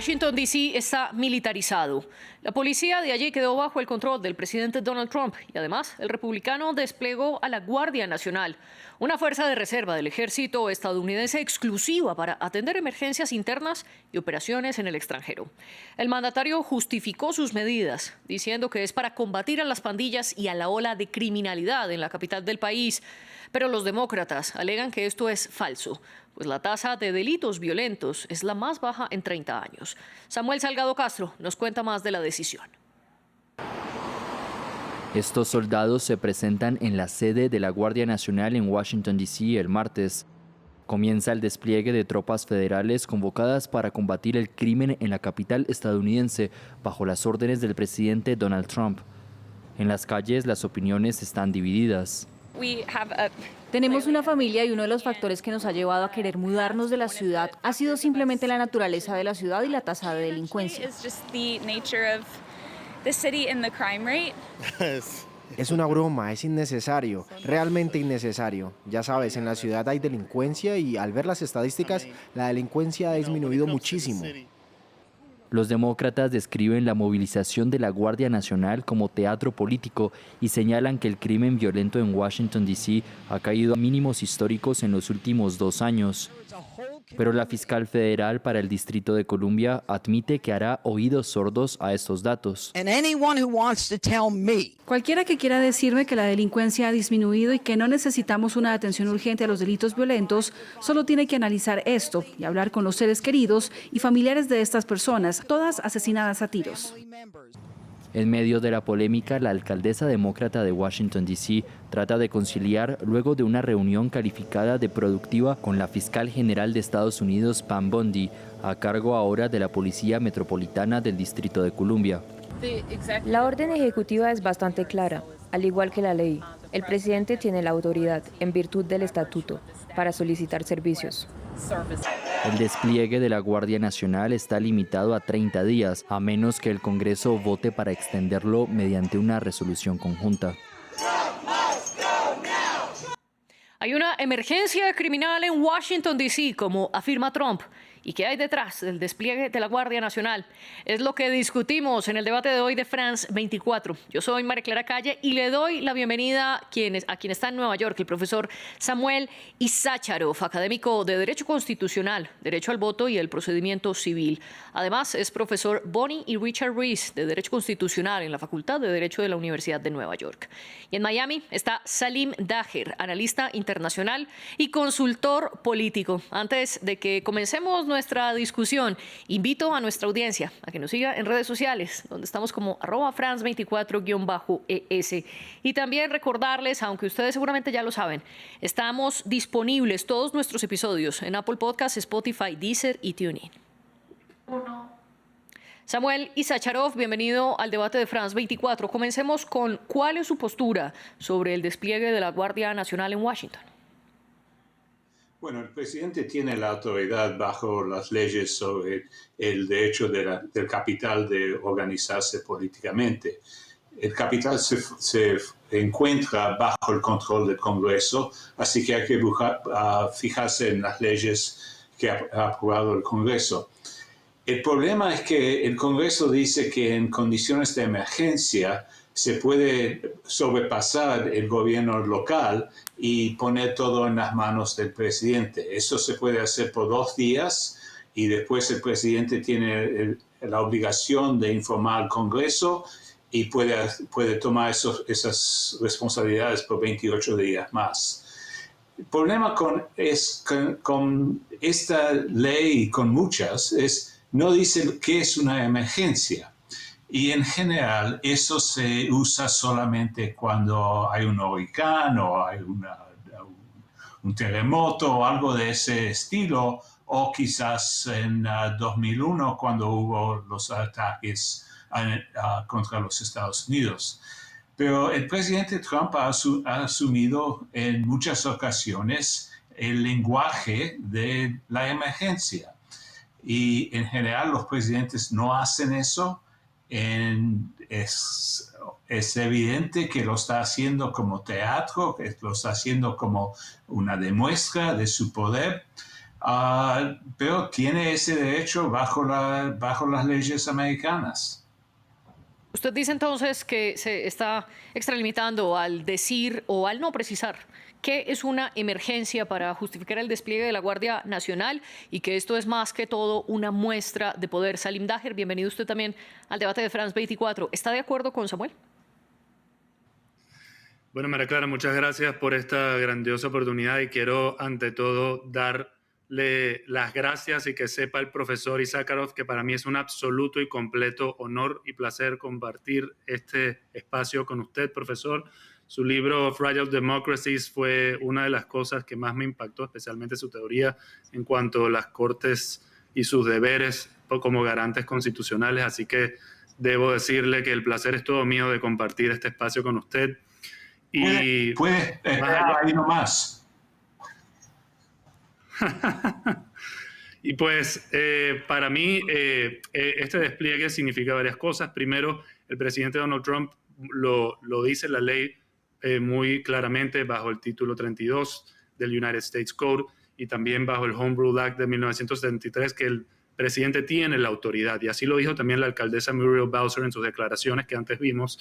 Washington, D.C. está militarizado. La policía de allí quedó bajo el control del presidente Donald Trump y además el republicano desplegó a la Guardia Nacional, una fuerza de reserva del ejército estadounidense exclusiva para atender emergencias internas y operaciones en el extranjero. El mandatario justificó sus medidas, diciendo que es para combatir a las pandillas y a la ola de criminalidad en la capital del país. Pero los demócratas alegan que esto es falso, pues la tasa de delitos violentos es la más baja en 30 años. Samuel Salgado Castro nos cuenta más de la decisión. Estos soldados se presentan en la sede de la Guardia Nacional en Washington, D.C. el martes. Comienza el despliegue de tropas federales convocadas para combatir el crimen en la capital estadounidense bajo las órdenes del presidente Donald Trump. En las calles las opiniones están divididas. Tenemos una familia y uno de los factores que nos ha llevado a querer mudarnos de la ciudad ha sido simplemente la naturaleza de la ciudad y la tasa de delincuencia. Es una broma, es innecesario, realmente innecesario. Ya sabes, en la ciudad hay delincuencia y al ver las estadísticas, la delincuencia ha disminuido muchísimo. Los demócratas describen la movilización de la Guardia Nacional como teatro político y señalan que el crimen violento en Washington, D.C. ha caído a mínimos históricos en los últimos 2 años. Pero la fiscal federal para el Distrito de Columbia admite que hará oídos sordos a estos datos. Cualquiera que quiera decirme que la delincuencia ha disminuido y que no necesitamos una atención urgente a los delitos violentos, solo tiene que analizar esto y hablar con los seres queridos y familiares de estas personas, todas asesinadas a tiros. En medio de la polémica, la alcaldesa demócrata de Washington, D.C. trata de conciliar luego de una reunión calificada de productiva con la fiscal general de Estados Unidos, Pam Bondi, a cargo ahora de la Policía Metropolitana del Distrito de Columbia. La orden ejecutiva es bastante clara, al igual que la ley. El presidente tiene la autoridad, en virtud del estatuto, para solicitar servicios. El despliegue de la Guardia Nacional está limitado a 30 días, a menos que el Congreso vote para extenderlo mediante una resolución conjunta. Hay una emergencia criminal en Washington, D.C., como afirma Trump. ¿Y qué hay detrás del despliegue de la Guardia Nacional? Es lo que discutimos en el debate de hoy de France 24. Yo soy María Clara Calle y le doy la bienvenida a quien está en Nueva York, el profesor Samuel Issacharov, académico de Derecho Constitucional, Derecho al Voto y el Procedimiento Civil. Además, es profesor Bonnie y Richard Rees de Derecho Constitucional en la Facultad de Derecho de la Universidad de Nueva York. Y en Miami está Salim Daher, analista internacional y consultor político. Antes de que comencemos nuestra discusión, invito a nuestra audiencia a que nos siga en redes sociales, donde estamos como @France24-ES. Y también recordarles, aunque ustedes seguramente ya lo saben, estamos disponibles todos nuestros episodios en Apple Podcasts, Spotify, Deezer y TuneIn. Samuel Issacharov, bienvenido al debate de France 24. Comencemos con ¿cuál es su postura sobre el despliegue de la Guardia Nacional en Washington? Bueno, el presidente tiene la autoridad bajo las leyes sobre el derecho del capital de organizarse políticamente. El capital se encuentra bajo el control del Congreso, así que hay que fijarse en las leyes que ha aprobado el Congreso. El problema es que el Congreso dice que en condiciones de emergencia se puede sobrepasar el gobierno local y poner todo en las manos del presidente. Eso se puede hacer por 2 días y después el presidente tiene la obligación de informar al Congreso y puede tomar esas responsabilidades por 28 días más. El problema con esta ley y con muchas no dice qué es una emergencia. Y en general eso se usa solamente cuando hay un huracán o hay un terremoto o algo de ese estilo, o quizás en 2001 cuando hubo los ataques contra los Estados Unidos. Pero el presidente Trump ha asumido en muchas ocasiones el lenguaje de la emergencia. Y en general los presidentes no hacen eso. Es evidente que lo está haciendo como teatro, que lo está haciendo como una demuestra de su poder, pero tiene ese derecho bajo las leyes americanas. Usted dice entonces que se está extralimitando al decir o al no precisar qué es una emergencia para justificar el despliegue de la Guardia Nacional y que esto es más que todo una muestra de poder. Salim Daher, bienvenido usted también al debate de France 24. ¿Está de acuerdo con Samuel? Bueno, María Clara, muchas gracias por esta grandiosa oportunidad y quiero ante todo darle las gracias y que sepa el profesor Issacharoff que para mí es un absoluto y completo honor y placer compartir este espacio con usted, profesor. Su libro Fragile Democracies fue una de las cosas que más me impactó, especialmente su teoría en cuanto a las cortes y sus deberes como garantes constitucionales. Así que debo decirle que el placer es todo mío de compartir este espacio con usted. Y puede ahí nomás. Y pues para mí este despliegue significa varias cosas. Primero, el presidente Donald Trump lo dice la ley muy claramente bajo el título 32 del United States Code y también bajo el Home Rule Act de 1973 que el presidente tiene la autoridad. Y así lo dijo también la alcaldesa Muriel Bowser en sus declaraciones que antes vimos.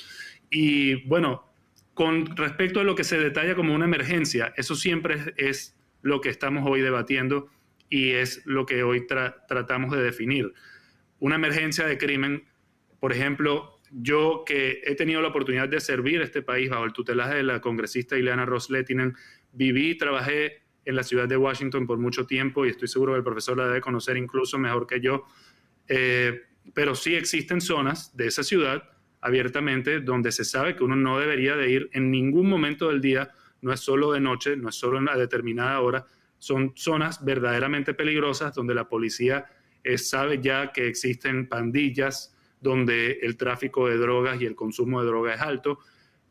Y bueno, con respecto a lo que se detalla como una emergencia, eso siempre es lo que estamos hoy debatiendo y es lo que hoy tratamos de definir. Una emergencia de crimen, por ejemplo, yo que he tenido la oportunidad de servir este país bajo el tutelaje de la congresista Ileana Ros-Lehtinen, viví y trabajé en la ciudad de Washington por mucho tiempo y estoy seguro que el profesor la debe conocer incluso mejor que yo, pero sí existen zonas de esa ciudad abiertamente donde se sabe que uno no debería de ir en ningún momento del día. No es solo de noche, no es solo en una determinada hora, son zonas verdaderamente peligrosas donde la policía sabe ya que existen pandillas, donde el tráfico de drogas y el consumo de drogas es alto.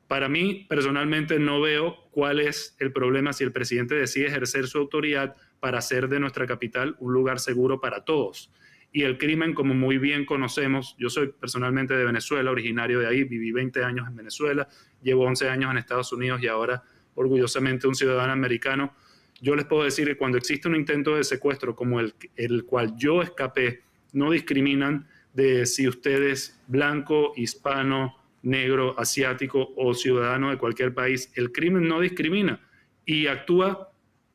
Para mí, personalmente, no veo cuál es el problema si el presidente decide ejercer su autoridad para hacer de nuestra capital un lugar seguro para todos. Y el crimen, como muy bien conocemos, yo soy personalmente de Venezuela, originario de ahí, viví 20 años en Venezuela, llevo 11 años en Estados Unidos y ahora orgullosamente un ciudadano americano. Yo les puedo decir que cuando existe un intento de secuestro como el cual yo escapé, no discriminan de si usted es blanco, hispano, negro, asiático o ciudadano de cualquier país. El crimen no discrimina y actúa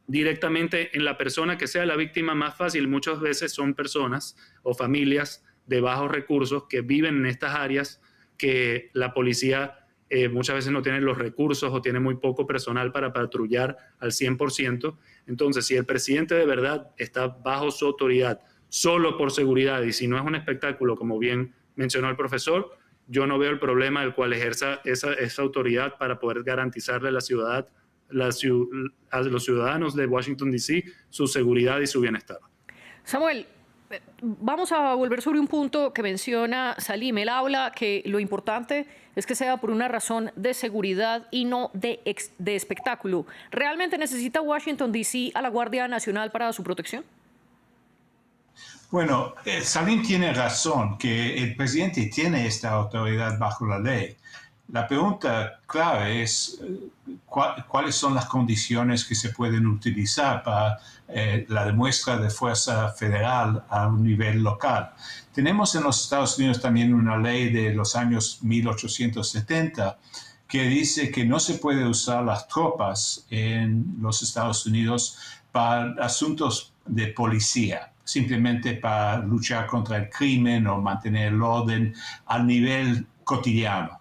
directamente en la persona que sea la víctima más fácil. Muchas veces son personas o familias de bajos recursos que viven en estas áreas que la policía muchas veces no tiene los recursos o tiene muy poco personal para patrullar al 100%. Entonces, si el presidente de verdad está bajo su autoridad solo por seguridad y si no es un espectáculo, como bien mencionó el profesor, yo no veo el problema del cual ejerza esa autoridad para poder garantizarle a los ciudadanos de Washington, D.C. su seguridad y su bienestar. Samuel, vamos a volver sobre un punto que menciona Salim. Él habla que lo importante es que sea por una razón de seguridad y no de espectáculo. ¿Realmente necesita Washington, D.C. a la Guardia Nacional para su protección? Bueno, Salim tiene razón que el presidente tiene esta autoridad bajo la ley. La pregunta clave es cuáles son las condiciones que se pueden utilizar para la demuestra de fuerza federal a un nivel local. Tenemos en los Estados Unidos también una ley de los años 1870 que dice que no se puede usar las tropas en los Estados Unidos para asuntos de policía, simplemente para luchar contra el crimen o mantener el orden a nivel cotidiano.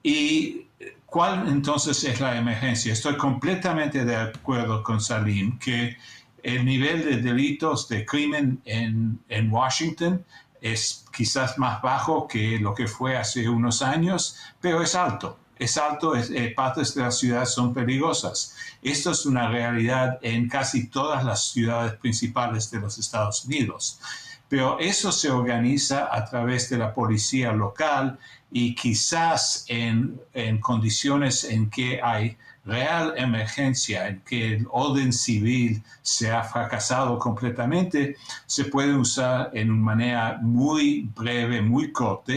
¿Y cuál entonces es la emergencia? Estoy completamente de acuerdo con Salim que el nivel de delitos de crimen en Washington es quizás más bajo que lo que fue hace unos años, pero es alto. Es alto, partes de la ciudad son peligrosas. Esto es una realidad en casi todas las ciudades principales de los Estados Unidos. Pero eso se organiza a través de la policía local y quizás en condiciones en que hay real emergencia, en que el orden civil se ha fracasado completamente, se puede usar en una manera muy breve, muy corta,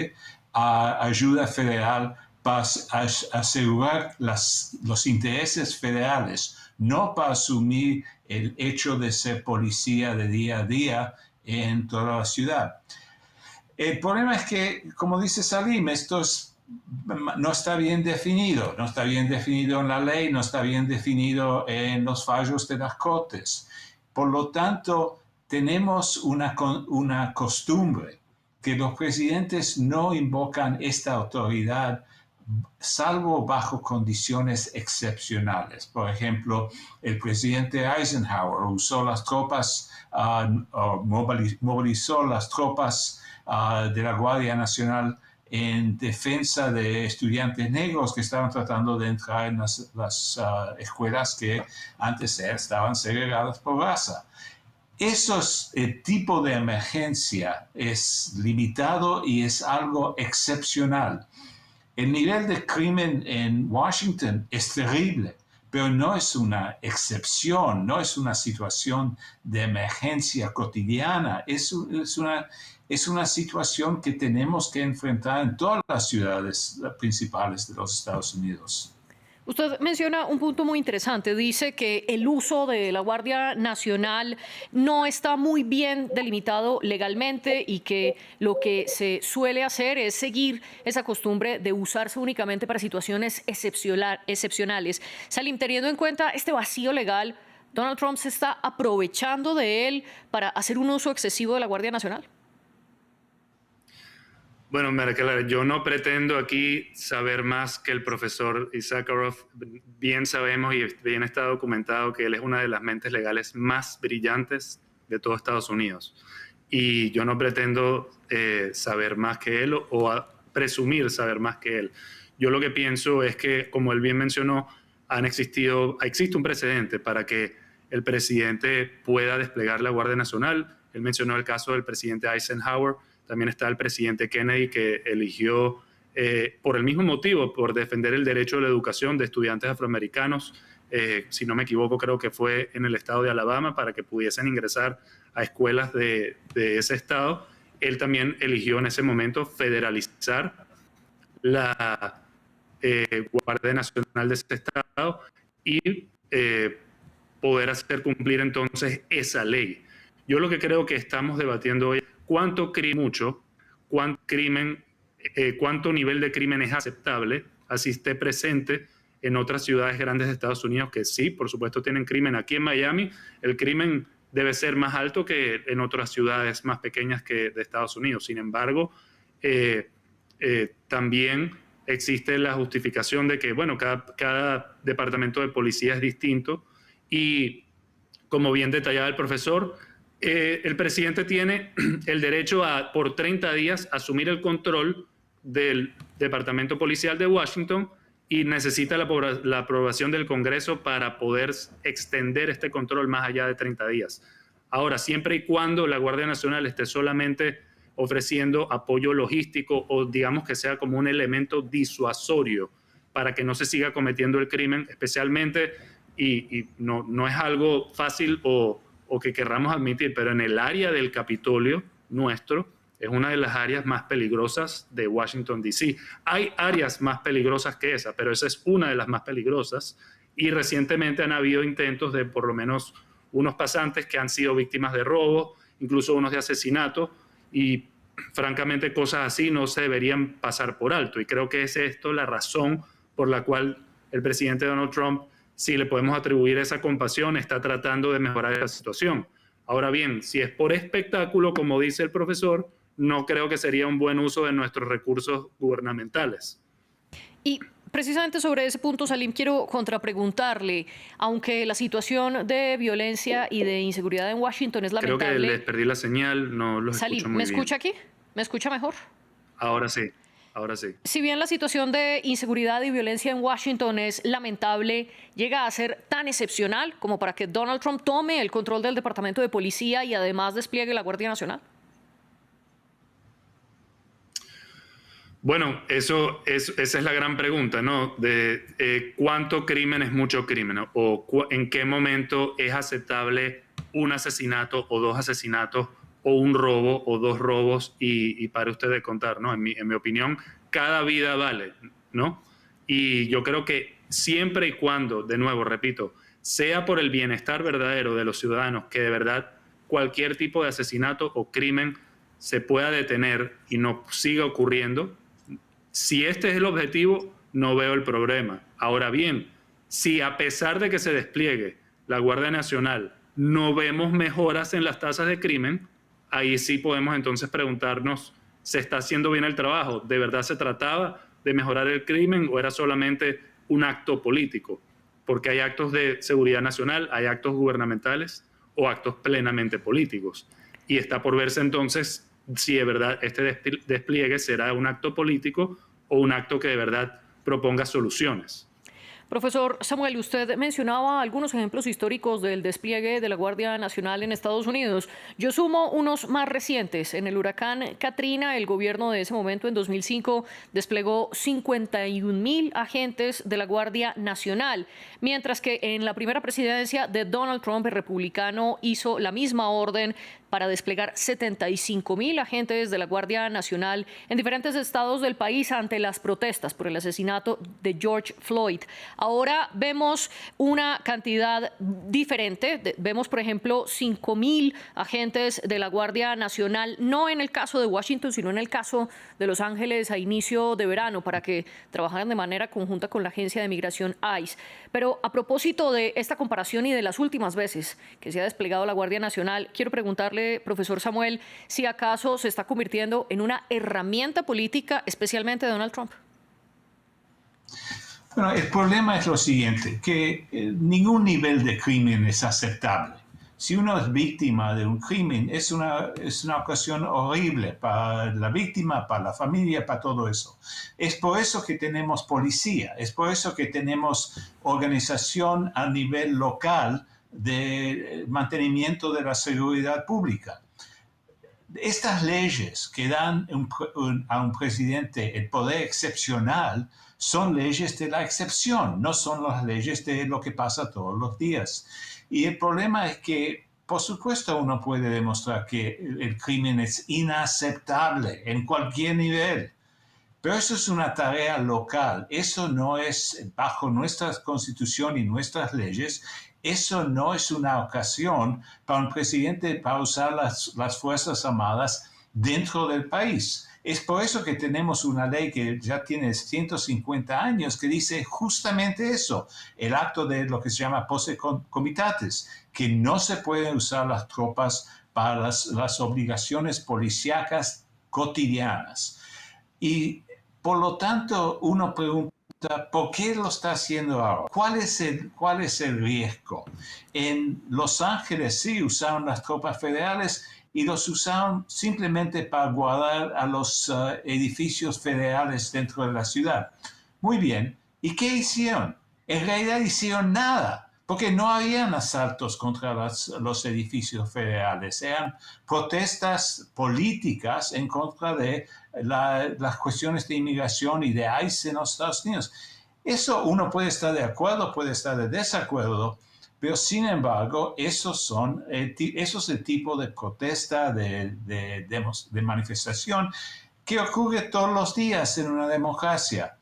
ayuda federal para asegurar los intereses federales, no para asumir el hecho de ser policía de día a día en toda la ciudad. El problema es que, como dice Salim, no está bien definido, no está bien definido en la ley, no está bien definido en los fallos de las cortes. Por lo tanto, tenemos una costumbre que los presidentes no invocan esta autoridad salvo bajo condiciones excepcionales. Por ejemplo, el presidente Eisenhower usó las tropas, movilizó las tropas de la Guardia Nacional en defensa de estudiantes negros que estaban tratando de entrar en las escuelas que antes estaban segregadas por raza. El tipo de emergencia es limitado y es algo excepcional. El nivel de crimen en Washington es terrible, pero no es una excepción, no es una situación de emergencia cotidiana, es una situación que tenemos que enfrentar en todas las ciudades principales de los Estados Unidos. Usted menciona un punto muy interesante. Dice que el uso de la Guardia Nacional no está muy bien delimitado legalmente y que lo que se suele hacer es seguir esa costumbre de usarse únicamente para situaciones excepcionales. Salim, teniendo en cuenta este vacío legal, ¿Donald Trump se está aprovechando de él para hacer un uso excesivo de la Guardia Nacional? Bueno, María Clara, yo no pretendo aquí saber más que el profesor Issacharoff. Bien sabemos y bien está documentado que él es una de las mentes legales más brillantes de todo Estados Unidos. Y yo no pretendo saber más que él o presumir saber más que él. Yo lo que pienso es que, como él bien mencionó, existe un precedente para que el presidente pueda desplegar la Guardia Nacional. Él mencionó el caso del presidente Eisenhower. También está el presidente Kennedy, que eligió por el mismo motivo, por defender el derecho a la educación de estudiantes afroamericanos. Si no me equivoco, creo que fue en el estado de Alabama, para que pudiesen ingresar a escuelas de ese estado. Él también eligió en ese momento federalizar la Guardia Nacional de ese estado y poder hacer cumplir entonces esa ley. Yo lo que creo que estamos debatiendo hoy, cuánto nivel de crimen es aceptable, así esté presente en otras ciudades grandes de Estados Unidos que sí, por supuesto, tienen crimen. Aquí en Miami el crimen debe ser más alto que en otras ciudades más pequeñas que de Estados Unidos. Sin embargo, también existe la justificación de que, bueno, cada departamento de policía es distinto y, como bien detallaba el profesor, el presidente tiene el derecho a, por 30 días, asumir el control del Departamento Policial de Washington y necesita la aprobación del Congreso para poder extender este control más allá de 30 días. Ahora, siempre y cuando la Guardia Nacional esté solamente ofreciendo apoyo logístico o digamos que sea como un elemento disuasorio para que no se siga cometiendo el crimen, especialmente, y no es algo fácil o que querramos admitir, pero en el área del Capitolio nuestro es una de las áreas más peligrosas de Washington, D.C. Hay áreas más peligrosas que esa, pero esa es una de las más peligrosas y recientemente han habido intentos de por lo menos unos pasantes que han sido víctimas de robo, incluso unos de asesinato, y francamente cosas así no se deberían pasar por alto. Y creo que es esto la razón por la cual el presidente Donald Trump, si le podemos atribuir esa compasión, está tratando de mejorar la situación. Ahora bien, si es por espectáculo, como dice el profesor, no creo que sería un buen uso de nuestros recursos gubernamentales. Y precisamente sobre ese punto, Salim, quiero contrapreguntarle, aunque la situación de violencia y de inseguridad en Washington es lamentable... Creo que les perdí la señal, no los Salim, escucho muy bien. ¿me escucha aquí? ¿Me escucha mejor? Ahora sí. Ahora sí. Si bien la situación de inseguridad y violencia en Washington es lamentable, llega a ser tan excepcional como para que Donald Trump tome el control del Departamento de Policía y además despliegue la Guardia Nacional. Bueno, esa es la gran pregunta, ¿no? De cuánto crimen es mucho crimen, ¿no? O en qué momento es aceptable un asesinato o dos asesinatos o un robo o dos robos y para usted de contar, ¿no? En mi opinión, cada vida vale. ¿no? Y yo creo que siempre y cuando, de nuevo, repito, sea por el bienestar verdadero de los ciudadanos, que de verdad cualquier tipo de asesinato o crimen se pueda detener y no siga ocurriendo, si este es el objetivo, no veo el problema. Ahora bien, si a pesar de que se despliegue la Guardia Nacional, no vemos mejoras en las tasas de crimen, ahí sí podemos entonces preguntarnos, ¿se está haciendo bien el trabajo? ¿De verdad se trataba de mejorar el crimen o era solamente un acto político? Porque hay actos de seguridad nacional, hay actos gubernamentales o actos plenamente políticos. Y está por verse entonces si de verdad este despliegue será un acto político o un acto que de verdad proponga soluciones. Profesor Samuel, usted mencionaba algunos ejemplos históricos del despliegue de la Guardia Nacional en Estados Unidos. Yo sumo unos más recientes. En el huracán Katrina, el gobierno de ese momento, en 2005, desplegó 51.000 agentes de la Guardia Nacional, mientras que en la primera presidencia de Donald Trump, el republicano, hizo la misma orden para desplegar 75.000 agentes de la Guardia Nacional en diferentes estados del país ante las protestas por el asesinato de George Floyd. Ahora vemos una cantidad diferente. Vemos, por ejemplo, 5.000 agentes de la Guardia Nacional, no en el caso de Washington, sino en el caso de Los Ángeles a inicio de verano, para que trabajaran de manera conjunta con la Agencia de Migración ICE. Pero a propósito de esta comparación y de las últimas veces que se ha desplegado la Guardia Nacional, quiero preguntarle, profesor Samuel, si acaso se está convirtiendo en una herramienta política, especialmente de Donald Trump. Bueno, el problema es lo siguiente, que ningún nivel de crimen es aceptable. Si uno es víctima de un crimen, es una ocasión horrible para la víctima, para la familia, para todo eso. Es por eso que tenemos policía, es por eso que tenemos organización a nivel local de mantenimiento de la seguridad pública. Estas leyes que dan a un presidente el poder excepcional son leyes de la excepción, no son las leyes de lo que pasa todos los días. Y el problema es que, por supuesto, uno puede demostrar que el crimen es inaceptable en cualquier nivel, pero eso es una tarea local, eso no es bajo nuestra constitución y nuestras leyes. Eso no es una ocasión para un presidente para usar las Fuerzas Armadas dentro del país. Es por eso que tenemos una ley que ya tiene 150 años que dice justamente eso, el acto de lo que se llama posse comitatis, que no se pueden usar las tropas para las obligaciones policíacas cotidianas. Y por lo tanto uno pregunta, ¿por qué lo está haciendo ahora? ¿Cuál es el riesgo? En Los Ángeles sí usaron las tropas federales y los usaron simplemente para guardar a los edificios federales dentro de la ciudad. Muy bien. ¿Y qué hicieron? En realidad hicieron nada, porque no habían asaltos contra los edificios federales. Eran protestas políticas en contra de las cuestiones de inmigración y de ICE en los Estados Unidos. Eso uno puede estar de acuerdo, puede estar de desacuerdo, pero sin embargo, eso es el tipo de protesta, de manifestación que ocurre todos los días en una democracia.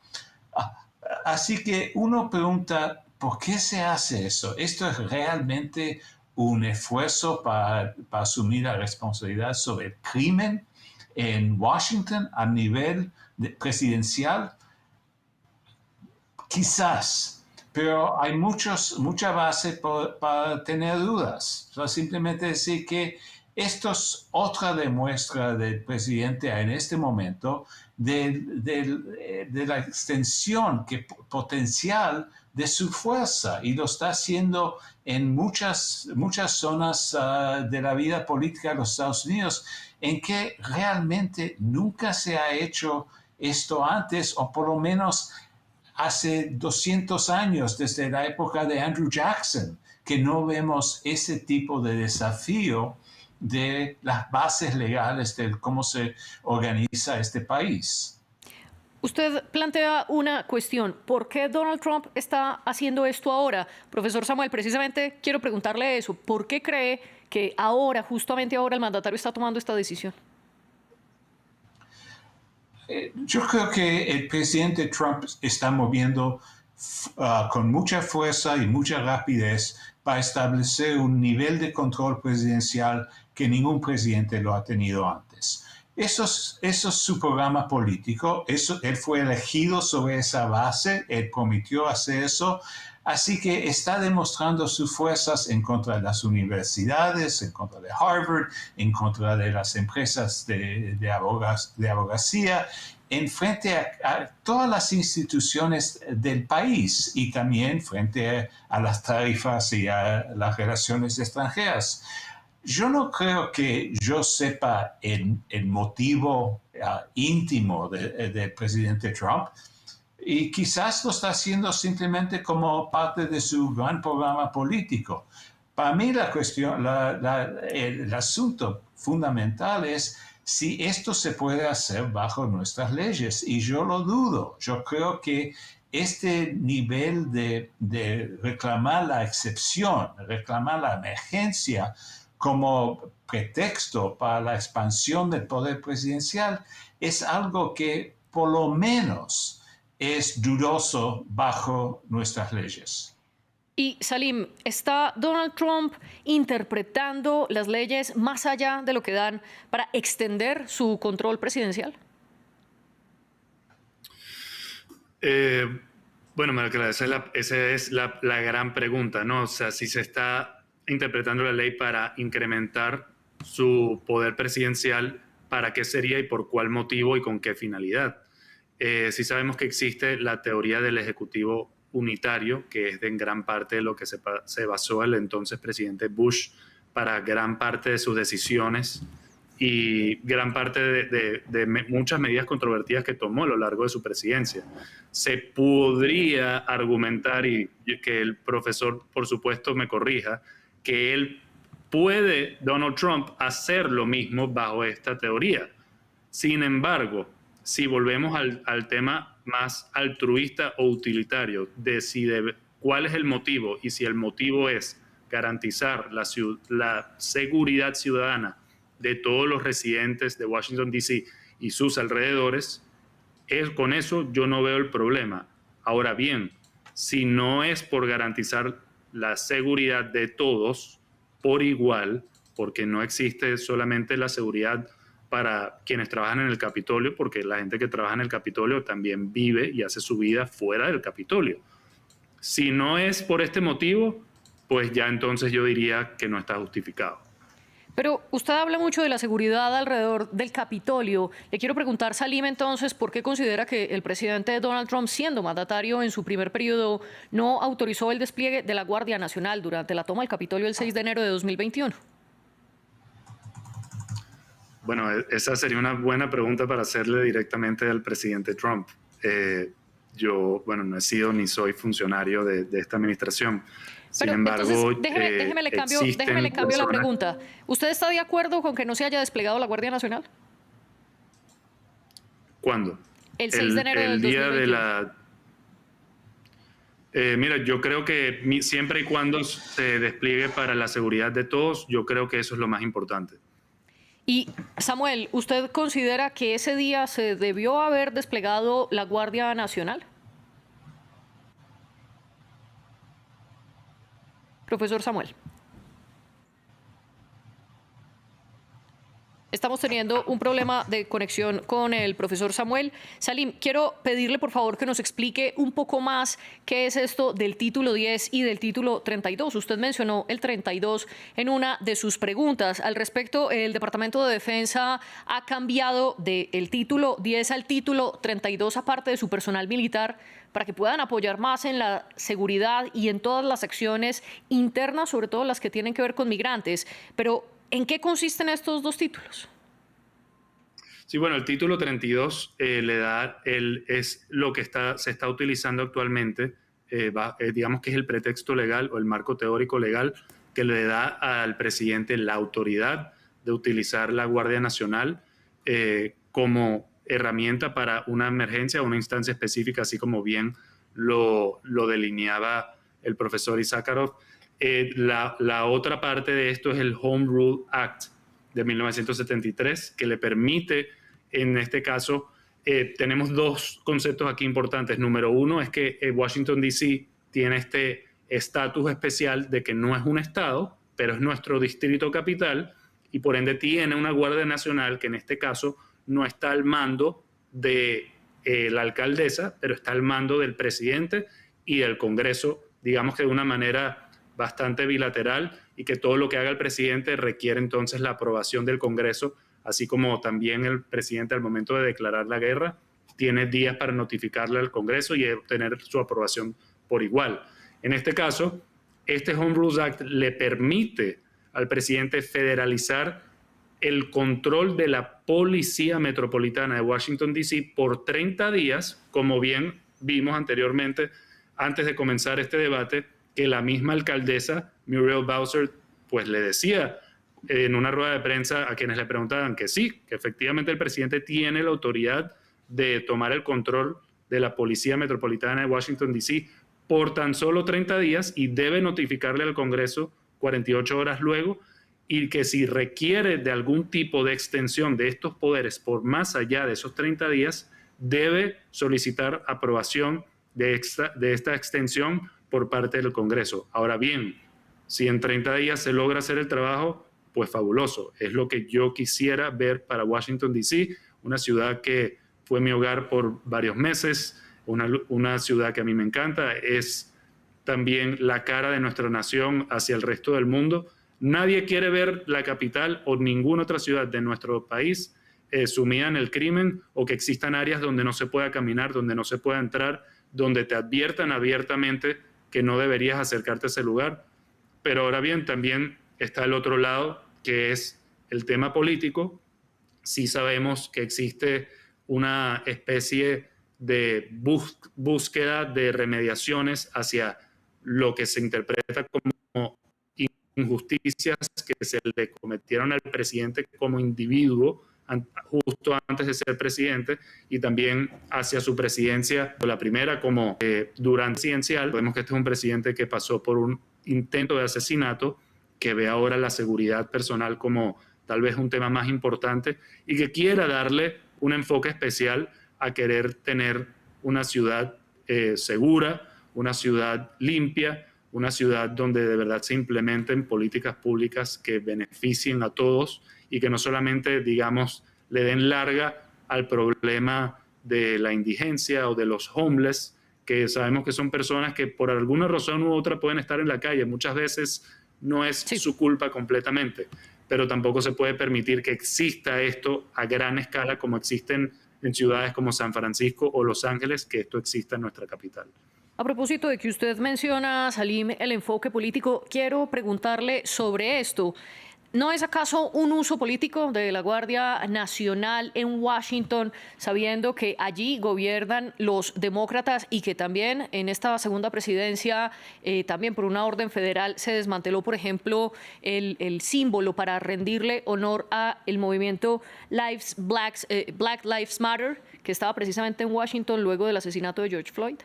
Así que uno pregunta, ¿por qué se hace eso? ¿Esto es realmente un esfuerzo para asumir la responsabilidad sobre el crimen en Washington a nivel presidencial? Quizás, pero hay mucha base para tener dudas. O sea, simplemente decir que esto es otra demuestra del presidente en este momento de la extensión potencial de su fuerza, y lo está haciendo en muchas zonas de la vida política de los Estados Unidos en que realmente nunca se ha hecho esto antes, o por lo menos hace 200 años, desde la época de Andrew Jackson, que no vemos ese tipo de desafío de las bases legales de cómo se organiza este país. Usted plantea una cuestión. ¿Por qué Donald Trump está haciendo esto ahora? Profesor Samuel, precisamente quiero preguntarle eso. ¿Por qué cree que ahora, justamente ahora, el mandatario está tomando esta decisión? Yo creo que el presidente Trump está moviendo con mucha fuerza y mucha rapidez para establecer un nivel de control presidencial que ningún presidente lo ha tenido antes. Eso es su programa político, él fue elegido sobre esa base, él prometió hacer eso, así que está demostrando sus fuerzas en contra de las universidades, en contra de Harvard, en contra de las empresas de abogacía, en frente a todas las instituciones del país y también frente a las tarifas y a las relaciones extranjeras. Yo no creo que yo sepa el motivo íntimo del presidente Trump y quizás lo está haciendo simplemente como parte de su gran programa político. Para mí la cuestión, el asunto fundamental es si esto se puede hacer bajo nuestras leyes y yo lo dudo. Yo creo que este nivel de reclamar la excepción, reclamar la emergencia, como pretexto para la expansión del poder presidencial es algo que por lo menos es dudoso bajo nuestras leyes. Y Salim, ¿está Donald Trump interpretando las leyes más allá de lo que dan para extender su control presidencial? Bueno, María, esa es la gran pregunta, ¿no? O sea, si se está interpretando la ley para incrementar su poder presidencial, ¿para qué sería y por cuál motivo y con qué finalidad? Sí sabemos que existe la teoría del Ejecutivo unitario, que es en gran parte de lo que se basó el entonces presidente Bush para gran parte de sus decisiones y gran parte de muchas medidas controvertidas que tomó a lo largo de su presidencia. Se podría argumentar, y que el profesor, por supuesto, me corrija, que él puede, Donald Trump, hacer lo mismo bajo esta teoría. Sin embargo, si volvemos al tema más altruista o utilitario, cuál es el motivo y si el motivo es garantizar la seguridad ciudadana de todos los residentes de Washington, D.C. y sus alrededores, con eso yo no veo el problema. Ahora bien, si no es por garantizar la seguridad de todos por igual, porque no existe solamente la seguridad para quienes trabajan en el Capitolio, porque la gente que trabaja en el Capitolio también vive y hace su vida fuera del Capitolio. Si no es por este motivo, pues ya entonces yo diría que no está justificado. Pero usted habla mucho de la seguridad alrededor del Capitolio. Le quiero preguntar, Salim, entonces, ¿por qué considera que el presidente Donald Trump, siendo mandatario en su primer periodo, no autorizó el despliegue de la Guardia Nacional durante la toma del Capitolio el 6 de enero de 2021? Bueno, esa sería una buena pregunta para hacerle directamente al presidente Trump. Yo, bueno, no he sido ni soy funcionario de esta administración. Sin embargo, entonces, déjeme le cambio la pregunta. ¿Usted está de acuerdo con que no se haya desplegado la Guardia Nacional? ¿Cuándo? El 6 de enero del 2021. Mira, yo creo que siempre y cuando se despliegue para la seguridad de todos, yo creo que eso es lo más importante. Y, Samuel, ¿usted considera que ese día se debió haber desplegado la Guardia Nacional? Profesor Samuel. Estamos teniendo un problema de conexión con el profesor Samuel. Salim, quiero pedirle por favor que nos explique un poco más qué es esto del título 10 y del título 32. Usted mencionó el 32 en una de sus preguntas. Al respecto, el Departamento de Defensa ha cambiado del título 10 al título 32 aparte de su personal militar para que puedan apoyar más en la seguridad y en todas las acciones internas, sobre todo las que tienen que ver con migrantes. Pero, ¿en qué consisten estos dos títulos? Sí, bueno, el título 32 es lo que se está utilizando actualmente, digamos que es el pretexto legal o el marco teórico legal que le da al presidente la autoridad de utilizar la Guardia Nacional como herramienta para una emergencia o una instancia específica, así como bien lo delineaba el profesor Issacharoff. La otra parte de esto es el Home Rule Act de 1973, que le permite, en este caso, tenemos dos conceptos aquí importantes. Número uno es que Washington, D.C. tiene este estatus especial de que no es un estado, pero es nuestro distrito capital y por ende tiene una Guardia Nacional que en este caso no está al mando de la alcaldesa, pero está al mando del presidente y del Congreso, digamos que de una manera bastante bilateral, y que todo lo que haga el presidente requiere entonces la aprobación del Congreso, así como también el presidente al momento de declarar la guerra tiene días para notificarle al Congreso y obtener su aprobación por igual. En este caso, este Home Rules Act le permite al presidente federalizar el control de la Policía Metropolitana de Washington, D.C. por 30 días, como bien vimos anteriormente, antes de comenzar este debate, que la misma alcaldesa, Muriel Bowser, pues le decía en una rueda de prensa a quienes le preguntaban que sí, que efectivamente el presidente tiene la autoridad de tomar el control de la Policía Metropolitana de Washington, D.C. por tan solo 30 días y debe notificarle al Congreso 48 horas luego, y que si requiere de algún tipo de extensión de estos poderes por más allá de esos 30 días, debe solicitar aprobación de esta extensión por parte del Congreso. Ahora bien, si en 30 días se logra hacer el trabajo, pues fabuloso. Es lo que yo quisiera ver para Washington, D.C., una ciudad que fue mi hogar por varios meses, una ciudad que a mí me encanta, es también la cara de nuestra nación hacia el resto del mundo. Nadie quiere ver la capital o ninguna otra ciudad de nuestro país sumida en el crimen, o que existan áreas donde no se pueda caminar, donde no se pueda entrar, donde te adviertan abiertamente que no deberías acercarte a ese lugar. Pero ahora bien, también está el otro lado, que es el tema político. Sí sabemos que existe una especie de búsqueda de remediaciones hacia lo que se interpreta como injusticias que se le cometieron al presidente como individuo justo antes de ser presidente, y también hacia su presidencia, la primera como durante presidencial. Vemos que este es un presidente que pasó por un intento de asesinato, que ve ahora la seguridad personal como tal vez un tema más importante y que quiera darle un enfoque especial a querer tener una ciudad segura, una ciudad limpia, una ciudad donde de verdad se implementen políticas públicas que beneficien a todos y que no solamente, digamos, le den larga al problema de la indigencia o de los homeless, que sabemos que son personas que por alguna razón u otra pueden estar en la calle. Muchas veces no es su culpa completamente, pero tampoco se puede permitir que exista esto a gran escala como existen en ciudades como San Francisco o Los Ángeles, que esto exista en nuestra capital. A propósito de que usted menciona, Salim, el enfoque político, quiero preguntarle sobre esto. ¿No es acaso un uso político de la Guardia Nacional en Washington, sabiendo que allí gobiernan los demócratas y que también en esta segunda presidencia, también por una orden federal, se desmanteló, por ejemplo, el símbolo para rendirle honor a el movimiento Black Lives Matter, que estaba precisamente en Washington luego del asesinato de George Floyd?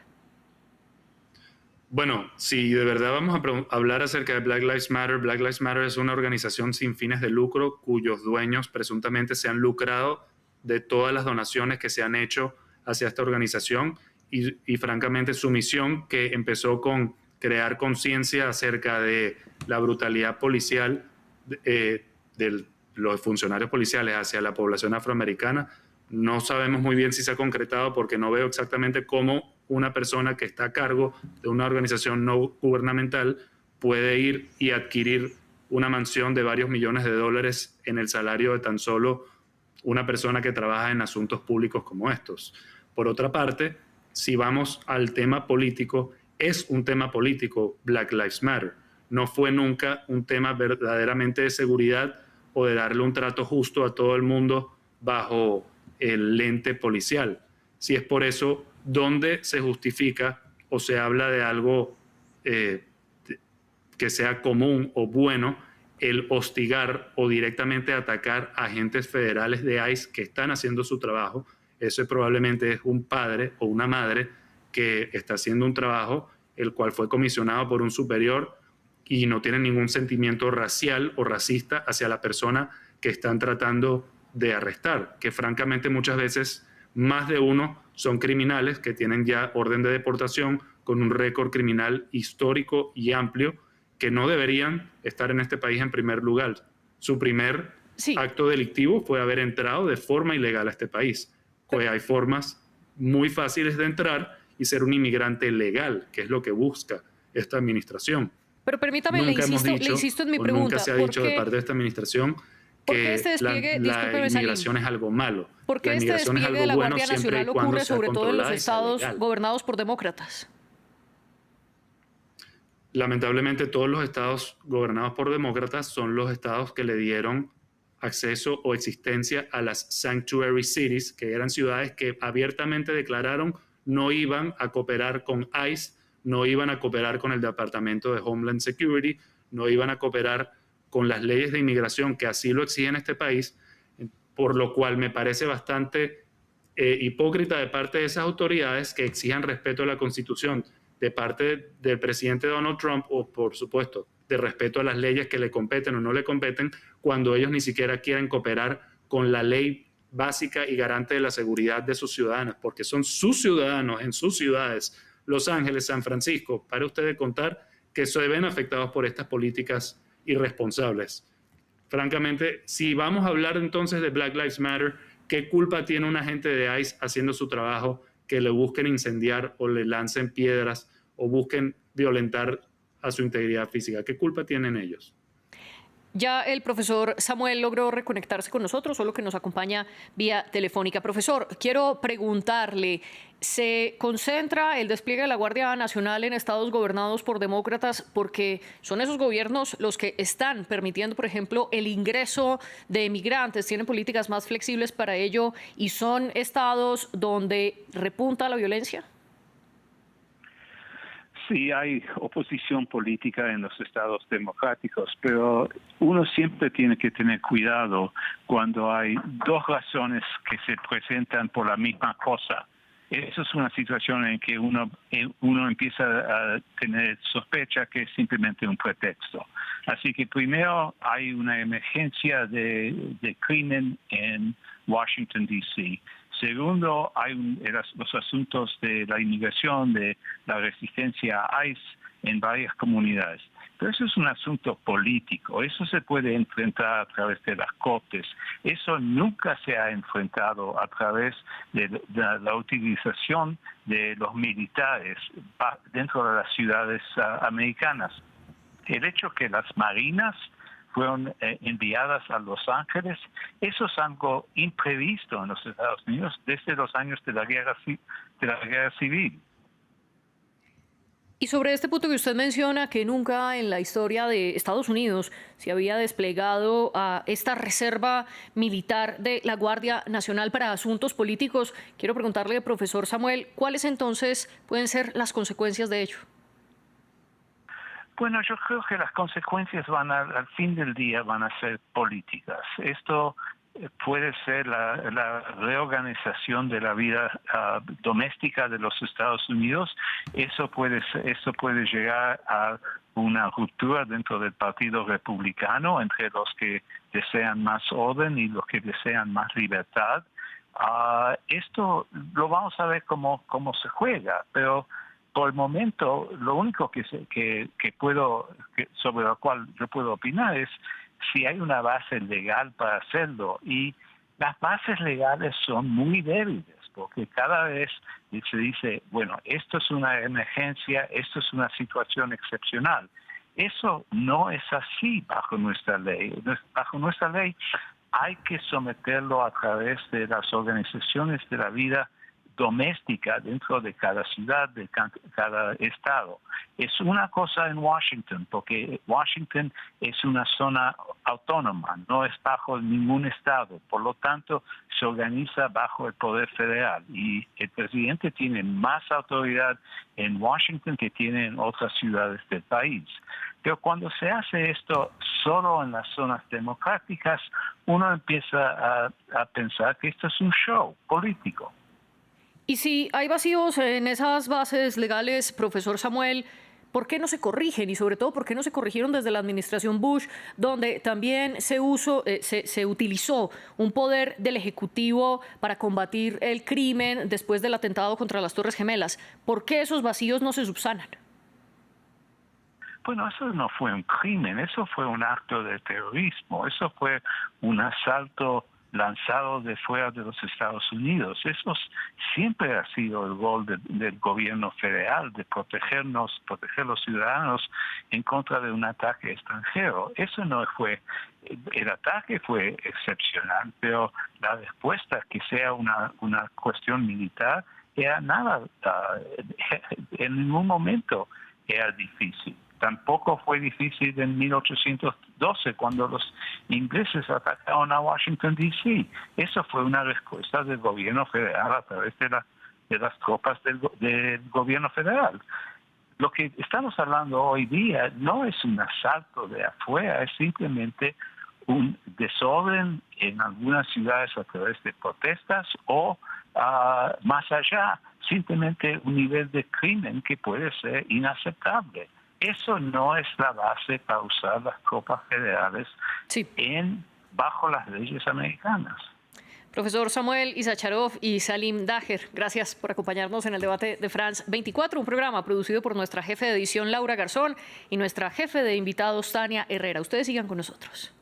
Bueno, si de verdad vamos a hablar acerca de Black Lives Matter es una organización sin fines de lucro cuyos dueños presuntamente se han lucrado de todas las donaciones que se han hecho hacia esta organización y francamente su misión, que empezó con crear conciencia acerca de la brutalidad policial de los funcionarios policiales hacia la población afroamericana, no sabemos muy bien si se ha concretado, porque no veo exactamente cómo una persona que está a cargo de una organización no gubernamental puede ir y adquirir una mansión de varios millones de dólares en el salario de tan solo una persona que trabaja en asuntos públicos como estos. Por otra parte, si vamos al tema político, es un tema político Black Lives Matter. No fue nunca un tema verdaderamente de seguridad o de darle un trato justo a todo el mundo bajo el lente policial. Si es por eso, ¿dónde se justifica o se habla de algo que sea común o bueno el hostigar o directamente atacar a agentes federales de ICE que están haciendo su trabajo? Eso probablemente es un padre o una madre que está haciendo un trabajo el cual fue comisionado por un superior y no tiene ningún sentimiento racial o racista hacia la persona que están tratando de arrestar, que francamente muchas veces más de uno son criminales que tienen ya orden de deportación con un récord criminal histórico y amplio que no deberían estar en este país en primer lugar. Su primer acto delictivo fue haber entrado de forma ilegal a este país. Pues hay formas muy fáciles de entrar y ser un inmigrante legal, que es lo que busca esta administración. Pero permítame, le insisto en mi pregunta. Nunca se ha dicho de parte de esta administración que la inmigración es algo malo. ¿Por qué este despliegue de la Guardia Nacional ocurre sobre todo en los estados gobernados por demócratas? Lamentablemente todos los estados gobernados por demócratas son los estados que le dieron acceso o existencia a las sanctuary cities, que eran ciudades que abiertamente declararon no iban a cooperar con ICE, no iban a cooperar con el Departamento de Homeland Security, no iban a cooperar con las leyes de inmigración que así lo exigen este país, por lo cual me parece bastante hipócrita de parte de esas autoridades que exijan respeto a la Constitución de parte del presidente Donald Trump o, por supuesto, de respeto a las leyes que le competen o no le competen, cuando ellos ni siquiera quieren cooperar con la ley básica y garante de la seguridad de sus ciudadanos, porque son sus ciudadanos en sus ciudades, Los Ángeles, San Francisco, para ustedes contar, que se ven afectados por estas políticas irresponsables. Francamente, si vamos a hablar entonces de Black Lives Matter, ¿qué culpa tiene un agente de ICE haciendo su trabajo que le busquen incendiar o le lancen piedras o busquen violentar a su integridad física? ¿Qué culpa tienen ellos? Ya el profesor Samuel logró reconectarse con nosotros, solo que nos acompaña vía telefónica. Profesor, quiero preguntarle, ¿se concentra el despliegue de la Guardia Nacional en estados gobernados por demócratas porque son esos gobiernos los que están permitiendo, por ejemplo, el ingreso de inmigrantes, tienen políticas más flexibles para ello y son estados donde repunta la violencia? Sí, hay oposición política en los estados democráticos, pero uno siempre tiene que tener cuidado cuando hay dos razones que se presentan por la misma cosa. Eso es una situación en que uno empieza a tener sospecha que es simplemente un pretexto. Así que primero hay una emergencia de crimen en Washington, D.C., segundo, hay los asuntos de la inmigración, de la resistencia a ICE en varias comunidades. Pero eso es un asunto político, eso se puede enfrentar a través de las cortes. Eso nunca se ha enfrentado a través de la utilización de los militares dentro de las ciudades americanas. El hecho que las marinas fueron enviadas a Los Ángeles, eso es algo imprevisto en los Estados Unidos desde los años de la guerra civil. Y sobre este punto que usted menciona, que nunca en la historia de Estados Unidos se había desplegado a esta reserva militar de la Guardia Nacional para asuntos políticos, quiero preguntarle, profesor Samuel, ¿cuáles entonces pueden ser las consecuencias de ello? Bueno, yo creo que las consecuencias al fin del día van a ser políticas. Esto puede ser la reorganización de la vida doméstica de los Estados Unidos. Eso puede llegar a una ruptura dentro del Partido Republicano entre los que desean más orden y los que desean más libertad. Esto lo vamos a ver cómo se juega, pero por el momento, lo único sobre lo cual yo puedo opinar es si hay una base legal para hacerlo. Y las bases legales son muy débiles, porque cada vez se dice, bueno, esto es una emergencia, esto es una situación excepcional. Eso no es así bajo nuestra ley. Bajo nuestra ley hay que someterlo a través de las organizaciones de la vida doméstica dentro de cada ciudad, de cada estado. Es una cosa en Washington, porque Washington es una zona autónoma, no es bajo ningún estado, por lo tanto se organiza bajo el poder federal y el presidente tiene más autoridad en Washington que tiene en otras ciudades del país. Pero cuando se hace esto solo en las zonas democráticas, uno empieza a pensar que esto es un show político. Y si hay vacíos en esas bases legales, profesor Samuel, ¿por qué no se corrigen? Y sobre todo, ¿por qué no se corrigieron desde la administración Bush, donde también se utilizó un poder del Ejecutivo para combatir el crimen después del atentado contra las Torres Gemelas? ¿Por qué esos vacíos no se subsanan? Bueno, eso no fue un crimen, eso fue un acto de terrorismo, eso fue un asalto lanzado de fuera de los Estados Unidos. Eso siempre ha sido el rol del gobierno federal, de protegernos, proteger a los ciudadanos en contra de un ataque extranjero. Eso no fue, el ataque fue excepcional, pero la respuesta que sea una cuestión militar era nada, en ningún momento era difícil. Tampoco fue difícil en 1812 cuando los ingleses atacaron a Washington, D.C. Eso fue una respuesta del gobierno federal a través de las tropas del gobierno federal. Lo que estamos hablando hoy día no es un asalto de afuera, es simplemente un desorden en algunas ciudades a través de protestas o más allá, simplemente un nivel de crimen que puede ser inaceptable. Eso no es la base para usar las tropas federales bajo las leyes americanas. Profesor Samuel Issacharov y Salim Daher, gracias por acompañarnos en el debate de France 24, un programa producido por nuestra jefe de edición Laura Garzón y nuestra jefe de invitados Tania Herrera. Ustedes sigan con nosotros.